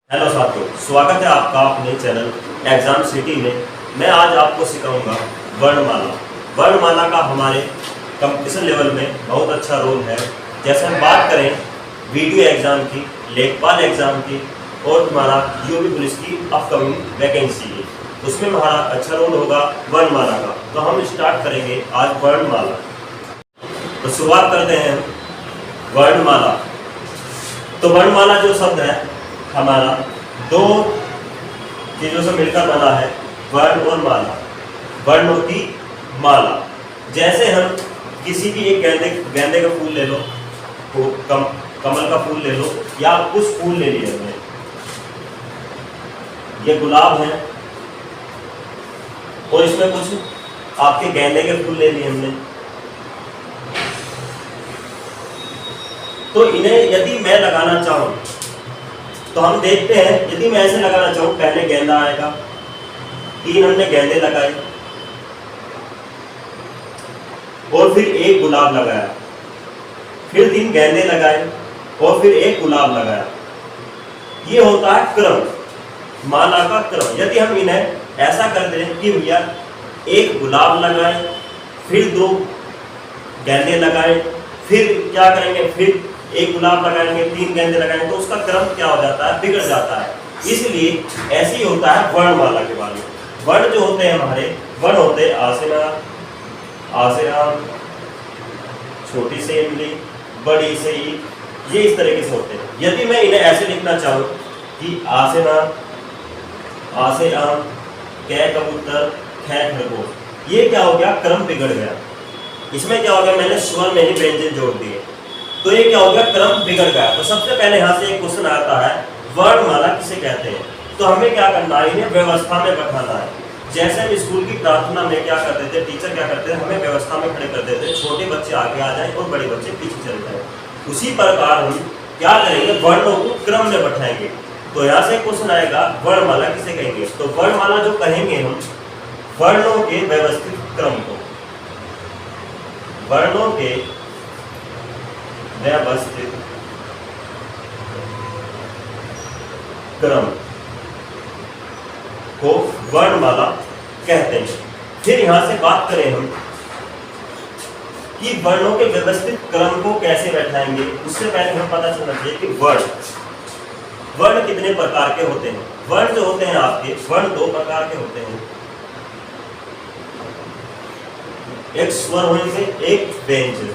Hello साथियों, स्वागत है आपका अपने चैनल एग्जाम सिटी में। मैं आज आपको सिखाऊंगा वर्णमाला। वर्णमाला का हमारे कंपटीशन लेवल में बहुत अच्छा रोल है। जैसे हम बात करें वीडियो एग्जाम की, लेखपाल एग्जाम की और हमारा यूपी पुलिस की अपकमिंग वैकेंसी की, उसमें हमारा अच्छा रोल होगा वर्णमाला का। तो हम स्टार्ट करेंगे आज वर्णमाला। तो शुरुआत करते हैं वर्णमाला। तो वर्णमाला जो शब्द है हमारा दो चीजों से मिलकर बना है, वर्ण और माला। वर्णों की माला। जैसे हम किसी भी एक गेंदे का फूल ले लो, कमल का फूल ले लो, या कुछ फूल ले लिए हमने, ये गुलाब है और इसमें कुछ आपके गेंदे के फूल ले लिए हमने। तो इन्हें यदि मैं लगाना चाहूं तो हम देखते हैं, यदि मैं ऐसे लगाना चाहूं, पहले गेंदा आएगा, 3 हमने गेंदे लगाए और फिर एक गुलाब लगाया, फिर 3 गेंदे लगाए और फिर एक गुलाब लगाया। ये होता है क्रम, माला का क्रम। यदि हम इन्हें ऐसा कर दें कि भैया एक गुलाब लगाए, फिर 2 गेंदे लगाए, फिर क्या करेंगे, फिर एक गुलाब लगाएंगे, 3 गेंदे लगाएंगे, तो उसका क्रम क्या हो जाता है, बिगड़ जाता है। इसलिए ऐसे ही होता है वर्णमाला के बारे में। वर्ण जो होते हैं हमारे, वर्ण होते हैं आसेना, आसेराम, छोटी से इमली, बड़ी से ई, ये इस तरीके से होते हैं। यदि मैं इन्हें ऐसे लिखना चाहूँ कि आसेना, आसेराम, कै कबूतर, खै खरगोश, ये क्या हो गया, क्रम बिगड़ गया। इसमें क्या हो गया, मैंने स्वर में ही व्यंजन जोड़ दिए, तो ये क्या हो गया, क्रम बिगड़ गया। तो सबसे पहले यहाँ से एक क्वेश्चन आता है, वर्णमाला किसे कहते हैं। तो हमें क्या करना है, इन्हें व्यवस्था में बैठाना है। जैसे हम स्कूल की प्रार्थना में क्या करते थे, टीचर क्या करते थे, हमें व्यवस्था में खड़े कर देते, छोटे बच्चे आगे आ जाएं और बड़े बच्चे पीछे चल जाएं। उसी प्रकार हम क्या करेंगे, वर्णों को क्रम में बैठाएंगे। तो यहाँ से क्वेश्चन आएगा, वर्णमाला किसे कहेंगे। तो वर्णमाला जो कहेंगे हम, वर्णों के व्यवस्थित क्रम को, वर्णों के व्यवस्थित क्रम को वर्णमाला कहते हैं। फिर यहां से बात करें हम कि वर्णों के व्यवस्थित क्रम को कैसे बैठाएंगे, उससे पहले हमें पता चलना चाहिए कि वर्ण कितने प्रकार के होते हैं। वर्ण जो होते हैं आपके, वर्ण 2 प्रकार के होते हैं, एक स्वर होंगे, एक व्यंजन।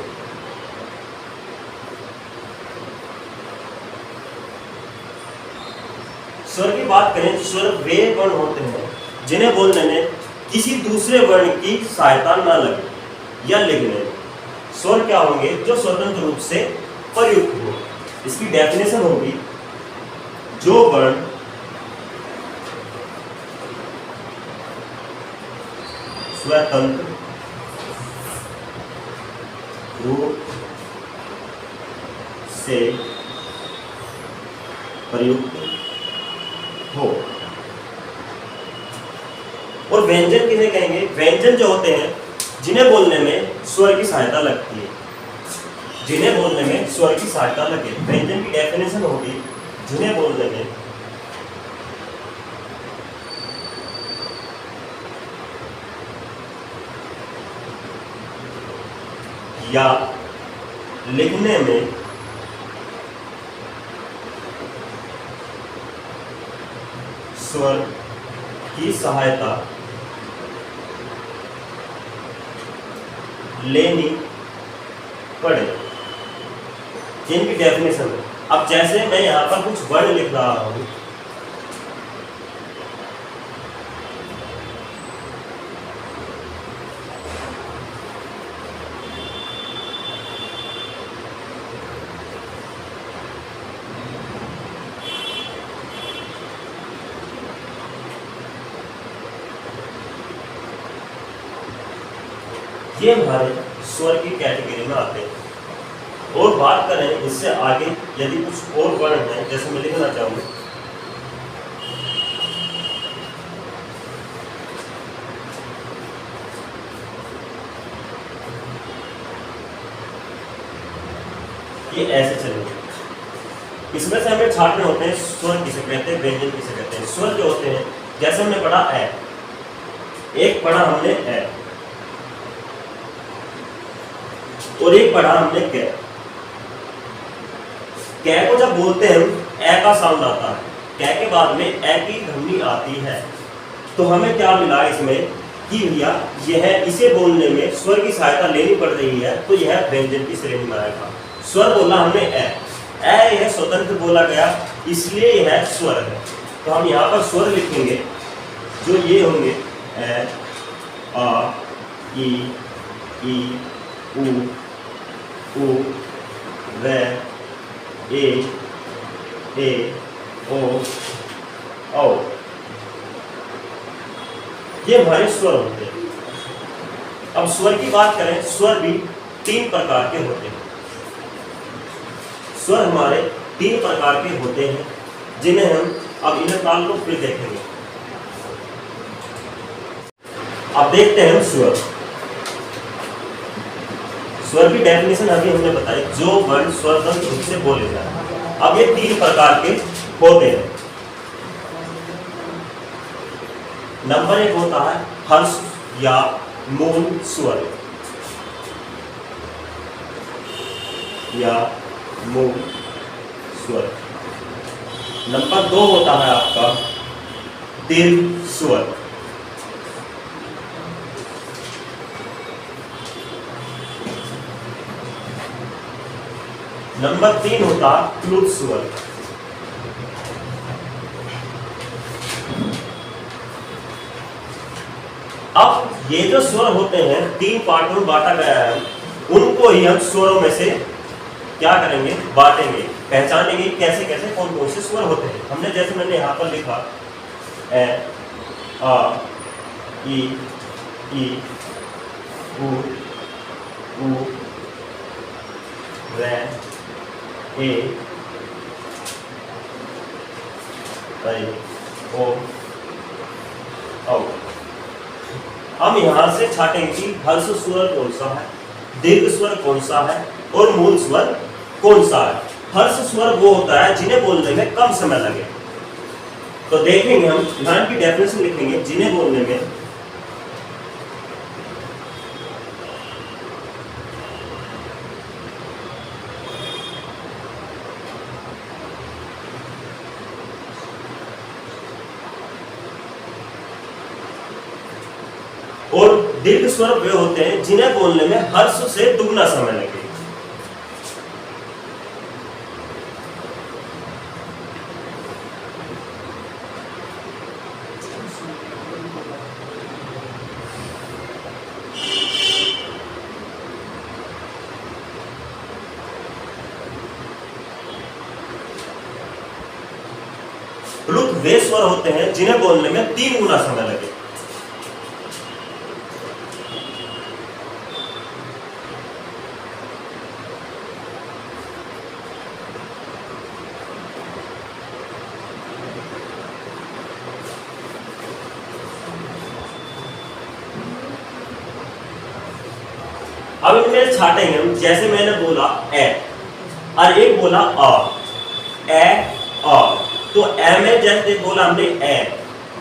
स्वर की बात करें, स्वर वे वर्ण होते हैं जिन्हें बोलने में किसी दूसरे वर्ण की सहायता न लगे या लिखने में। स्वर क्या होंगे, जो स्वतंत्र रूप से प्रयुक्त हो। इसकी डेफिनेशन होगी, जो वर्ण स्वतंत्र रूप से प्रयुक्त हो। और व्यंजन किन्हें कहेंगे, व्यंजन जो होते हैं जिन्हें बोलने में स्वर की सहायता लगती है, जिन्हें बोलने में स्वर की सहायता लगे। व्यंजन की डेफिनेशन होगी, जिन्हें बोलने में या लिखने में स्वर की सहायता लेनी पड़े, जिनकी डेफिनेशन है। अब जैसे मैं यहां पर कुछ वर्ण लिख रहा हूं, ये हमारे स्वर की कैटेगरी में आते हैं। और बात करें इससे आगे, यदि कुछ और वर्ण है, जैसे मैं लिखना चाहूँ, ये ऐसे चलेंगे, इसमें से हमें छाटने होते हैं स्वर किसे कहते हैं, व्यंजन किसे कहते हैं। स्वर जो होते हैं जैसे हमने पढ़ा ए, एक पढ़ा हमने ए और एक पढ़ा हमने कै। कै को जब बोलते हैं हम ए का साउंड आता है, कै के बाद में ए की ध्वनि आती है, तो हमें क्या मिला इसमें कि भैया यह इसे बोलने में स्वर की सहायता लेनी पड़ रही है, तो यह व्यंजन की श्रेणी में आएगा। स्वर बोला हमने ए, यह स्वतंत्र बोला गया इसलिए यह स्वर है। तो हम यहाँ पर स्वर लिखेंगे जो ये होंगे ए, आ, ई, उ, रे, ए, ओ, औ। ये हमारे स्वर होते हैं। अब स्वर की बात करें, स्वर भी 3 प्रकार के होते हैं। स्वर हमारे 3 प्रकार के होते हैं जिन्हें हम अब इन्हें काल को फिर देखेंगे। अब देखते हैं हम स्वर। स्वर की डेफिनेशन अभी हमने बताई, जो वर्ण स्वतंत्र रूप से बोले जाए। अब ये 3 प्रकार के होते हैं। नंबर 1 होता है हर्ष या मूल स्वर या मूल स्वर। नंबर 2 होता है आपका दीर्घ स्वर। नंबर 3 होता है प्लुत स्वर। अब ये जो स्वर होते हैं 3 पार्टों में बांटा गया है, उनको ही हम स्वरों में से क्या करेंगे, बांटेंगे, पहचानेंगे कैसे कैसे कौन कौन से स्वर होते हैं। हमने जैसे मैंने यहाँ पर लिखा ए, आ, ई, उ, रे, ए, ओ, औ। हम यहाँ से छाटेंगे कि हर्ष स्वर कौन सा है, दीर्घ स्वर कौन सा है और मूल स्वर कौन सा है। हर्ष स्वर वो होता है जिन्हें बोलने में कम समय लगे। तो देखेंगे हम यहाँ की डेफिनेशन लिखेंगे, जिन्हें बोलने में और दीर्घ स्वर वे होते हैं जिन्हें बोलने में हर्ष से दुगना समय लगे। प्लुत वे स्वर होते हैं जिन्हें बोलने में 3 गुना समय लगे। अब इनमें छाटेंगे हम, जैसे मैंने बोला ए और एक बोला अ, ए अ। तो ए में जैसे बोला हमने ए,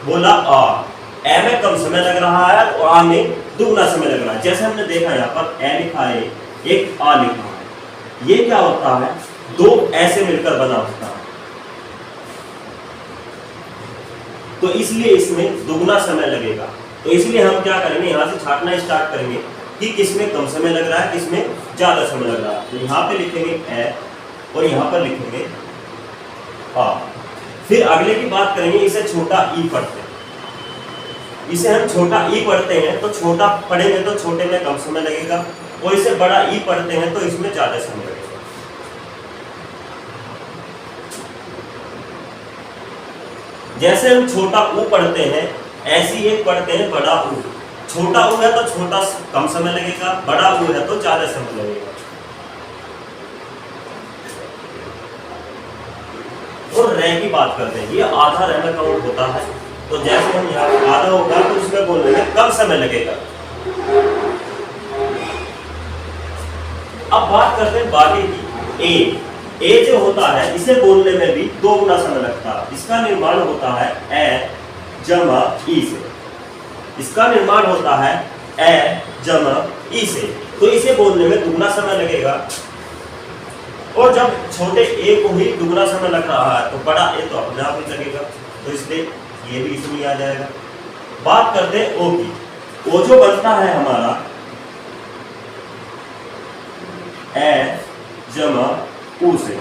बोला अ, ए में कम समय लग रहा है और आ में दुगना समय लग रहा है। जैसे हमने देखा यहाँ पर ए लिखा है, एक आ लिखा है, ये क्या होता है, 2 ऐसे मिलकर बना होता है, तो इसलिए इसमें दुगना समय लगेगा। तो इसलिए हम क्या करेंगे, यहाँ से छाटना स्टार्ट करेंगे कि किसमें कम समय लग रहा है, किसमें ज्यादा समय लग रहा है। तो यहाँ पे लिखेंगे ए और यहाँ पर लिखेंगे आ। फिर अगले की बात करेंगे, इसे छोटा ई पढ़ते हैं। इसे हम छोटा ई पढ़ते हैं, तो छोटा पढ़ेंगे तो छोटे में कम समय लगेगा, और इसे बड़ा ई पढ़ते हैं तो इसमें ज्यादा समय लगेगा। जैसे हम छोटा ऊ पढ़ते हैं, ऐसी एक पढ़ते हैं बड़ा ऊ। छोटा ऊ है तो छोटा कम समय लगेगा, बड़ा ऊ है तो ज्यादा समय लगेगा। और रे की बात करते हैं, ये आधा रे में काउंट होता है, तो जैसे हम यहाँ आधा होगा तो उसमें बोलने में कम समय लगेगा। अब बात करते हैं बाकी की। ए ए जो होता है इसे बोलने में भी 2 गुना समय लगता है। इसका निर्माण होता है ए जमा ई से, इसका निर्माण होता है ए जमा ई से, तो इसे बोलने में दुगना समय लगेगा। और जब छोटे ए को ही दुगना समय लग रहा है तो बड़ा ए तो अपने आप ही लगेगा, तो इसलिए ये भी इसमें आ जाएगा। बात करते हैं ओ की। ओ जो बनता है हमारा ए जमा ऊ से,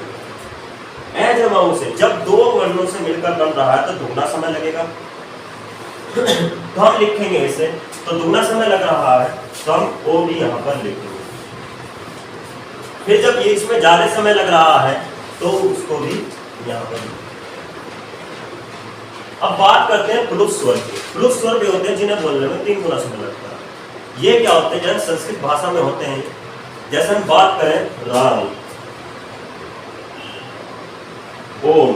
ए जमा ऊ से जब 2 वर्णों से मिलकर बन रहा है तो दुगना समय लगेगा। तो हम लिखेंगे इसे, तो दुगना समय लग रहा है तो हम ओ भी यहां पर लिखेंगे। फिर जब ये इसमें ज्यादा समय लग रहा है तो उसको भी यहां पर लिखेंगे। अब बात करते हैं प्लुत स्वर की। प्लुत स्वर भी होते हैं जिन्हें बोलने में 3 गुना समय लगता है। ये क्या होते हैं? जैसे संस्कृत भाषा में होते हैं, जैसे हम बात करें राम, ओम,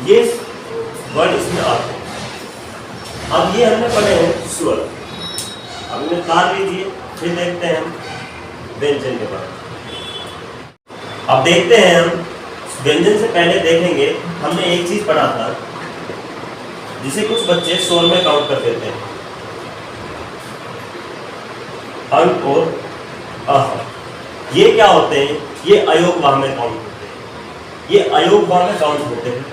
ये वर्ड इसमें आते हैं। अब ये हमने पढ़े हैं स्वर। अब इन्हें तार लीजिए, फिर देखते हैं हम व्यंजन के बारे में। अब देखते हैं हम व्यंजन से पहले देखेंगे, हमने एक चीज पढ़ा था जिसे कुछ बच्चे स्वर में काउंट कर देते हैं, अंक और अह। ये क्या होते हैं? ये अयोगवाह में काउंट होते हैं, ये अयोगवाह में काउंट होते हैं।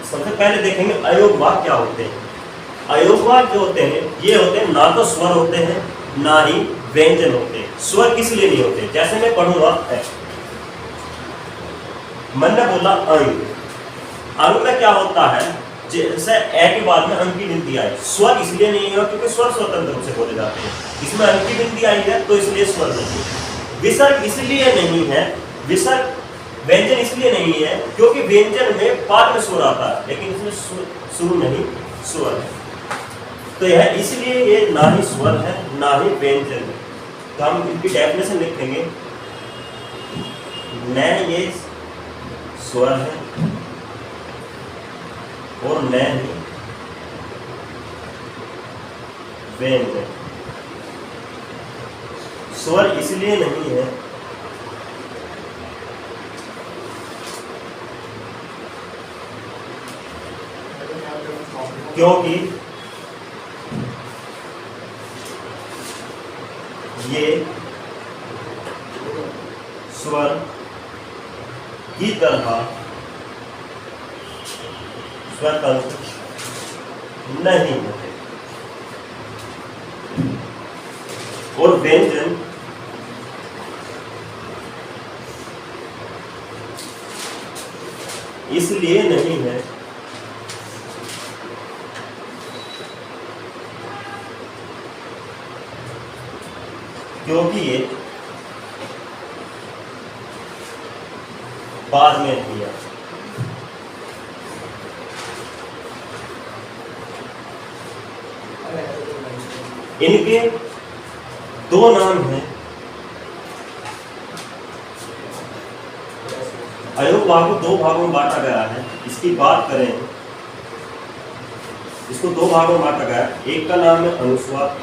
सबसे पहले देखेंगे अयोगवाह क्या होते हैं। अयोगवाह जो होते हैं ये होते हैं ना तो स्वर होते हैं ना ही व्यंजन होते हैं। स्वर किस लिए नहीं होते? जैसे मैं पढ़ूंगा मैंने बोला अंग, अंग में क्या होता है? जैसे ए के बाद में अंक की गिनती आई, स्वर इसलिए नहीं है क्योंकि स्वर स्वतंत्र रूप से बोले जाते हैं। इसमें अंक की गिनती आई है तो इसलिए स्वर नहीं है। विसर्ग इसलिए नहीं है, विसर्ग व्यंजन इसलिए नहीं है क्योंकि व्यंजन में बाद में स्वर आता है, लेकिन इसमें शुरू नहीं स्वर है। तो यह इसलिए ये ना ही स्वर है ना ही व्यंजन है। तो हम इनकी डेफिनेशन लिखेंगे, न ये स्वर है और न ही व्यंजन। स्वर इसलिए नहीं है क्योंकि ये स्वर की तरह स्वतंत्र नहीं होते और व्यंजन इसलिए नहीं है क्योंकि ये बाद में दिया। इनके 2 नाम हैं। अयोगवाह को 2 भागों में बांटा गया है। इसकी बात करें, इसको 2 भागों में बांटा गया है। एक का नाम है अनुस्वार,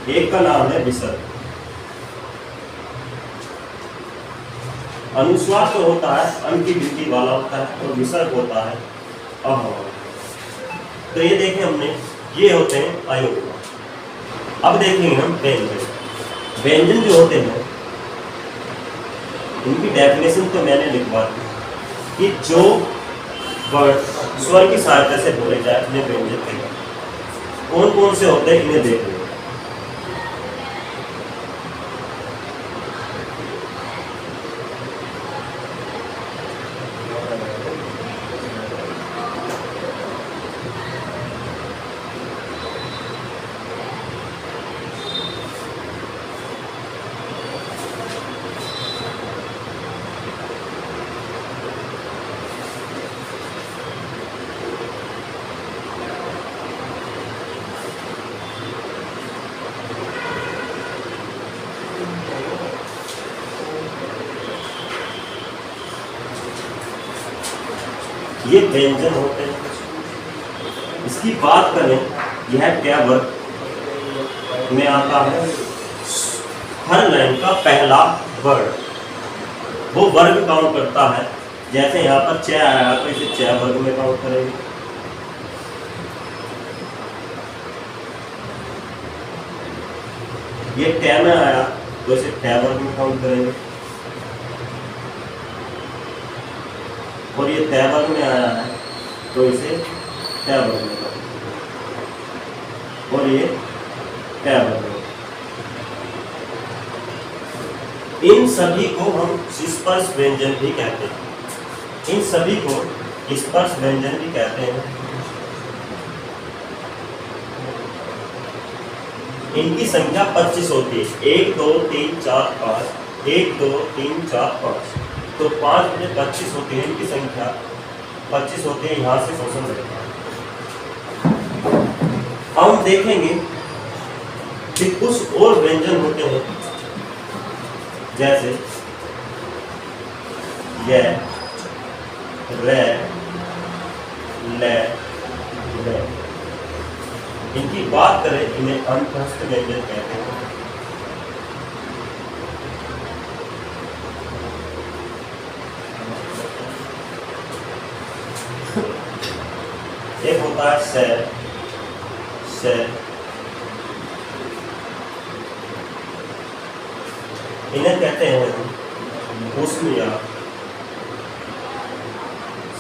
एक का नाम है विसर्ग। अनुस्वार तो होता है अंक की गिनती वाला होता है और विसर्ग होता है अह वाला। तो ये देखें हमने, ये होते हैं अयोगवाह। अब देखेंगे हम व्यंजन। व्यंजन जो होते हैं इनकी डेफिनेशन तो मैंने लिखवा दी कि जो वर्ड स्वर की सहायता से बोले जाए अपने व्यंजन के कौन कौन से होते हैं इन्हें देख लें। ये व्यंजन होते हैं। इसकी बात करें, यह क्या वर्ग में आता है? हर लाइन का पहला वर्ग, वो वर्ग काउंट करता है। जैसे यहाँ पर 6 आया तो इसे 6 वर्ग में काउंट करेंगे। ये 10 में आया तो इसे 10 वर्ग में काउंट करेंगे। और ये 10 वर्ग में आया है तो इसे 10 वर्ग में काउंट करेंगे। और ये 10 वर्ग में। इन सभी को हम स्पर्श व्यंजन भी कहते हैं। इन सभी को स्पर्श व्यंजन भी कहते हैं। इनकी संख्या 25 होती है। 1 2 3 4 5, 1 2 3 4 5, तो 5 में 25 होती है। इनकी संख्या 25 होती है। यहाँ से क्वेश्चन रहेगा। हम देखेंगे कि कुछ और व्यंजन होते हैं, जैसे ये रे ले ले। इनकी बात करें, इन्हें अंतस्थ व्यंजन कहते हैं। एक होता है से इन्हें कहते हैं उष्ण या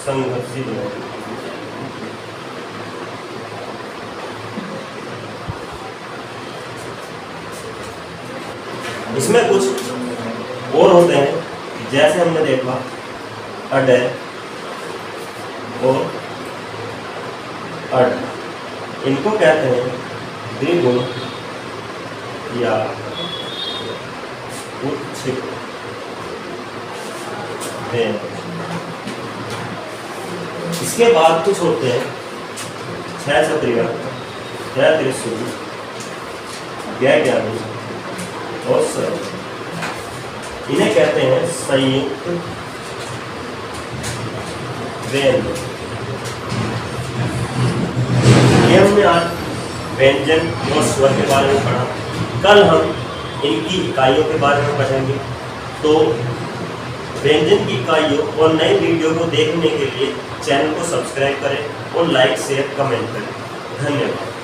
संघर्षित व्यंजन। इसमें कुछ और होते हैं, जैसे हमने देखा अड और अड, इनको कहते हैं द्विगुण या उच्छिक व्यंजन। इसके बाद कुछ होते हैं 6 क्षत्रिय, 6 त्रिशूल, 6 ज्ञानी और सरल। इन्हें कहते हैं संयुक्त व्यंजन। ये हमने आज व्यंजन और स्वर के बारे में पढ़ा। कल हम इनकी इकाइयों के बारे में पढ़ेंगे। तो व्यंजन की इकाइयों और नए वीडियो को देखने के लिए चैनल को सब्सक्राइब करें और लाइक शेयर कमेंट करें। धन्यवाद।